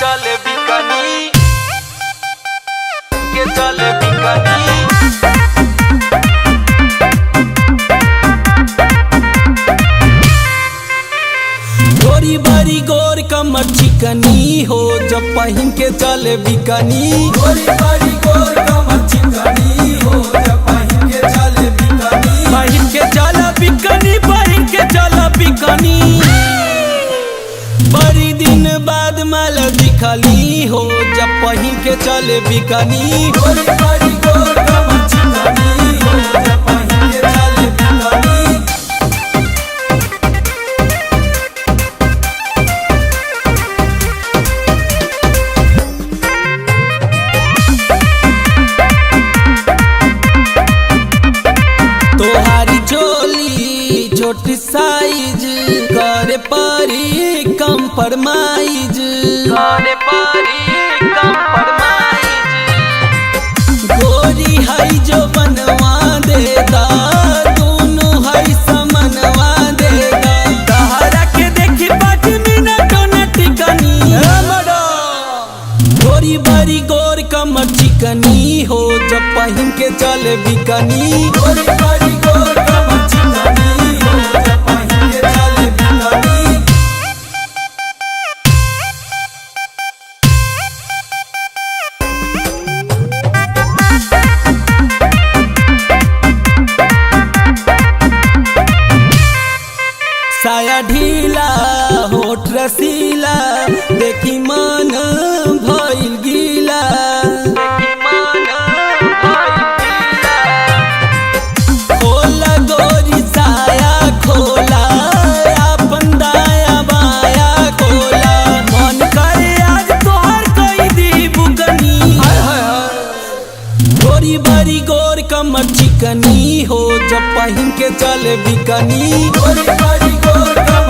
चले बिकनी के चले बिकनी। गोरी बारी गोर कमर चिकनी हो जब पहन के चले बिकनी। गोरी बारी गोर कमर चिकनी हो जब पहन के चले बिकनी। पहन के चला बिकनी, पहन के चला बिकनी। बड़ी दिन बाद माल दिखली हो जब पहन के चले बिकनी। गोरी बारी गोर कमर चिकनी हो जब पहन के चले बिकनी। तोहारी चोली छोटी साइज करे परी कंप्रोमाइज, करे परी कंप्रोमाइज। गोरी है जो बनवा देगा दोनों है समनवा देगा। तहरा के देखी 5 मिनट न टिकनी। गोरी बारी गोर कमर चिकनी हो जब पहन के चले बिकनी। गोरी बारी गोर कमर चिकनी हो जब पहन के चले बिकनी। साया ढीला होठ रसीला देखी मन भइल गीला, देखी मन भइल गीला। खोला गोरी साया खोला अपन दाया बाया खोला। मन करे आज तोहर कई दी बुकनी। गोरी बारी गोर कमर चिकनी हो जब पहन के चले बिकनी। गोरी बारी गोर कमर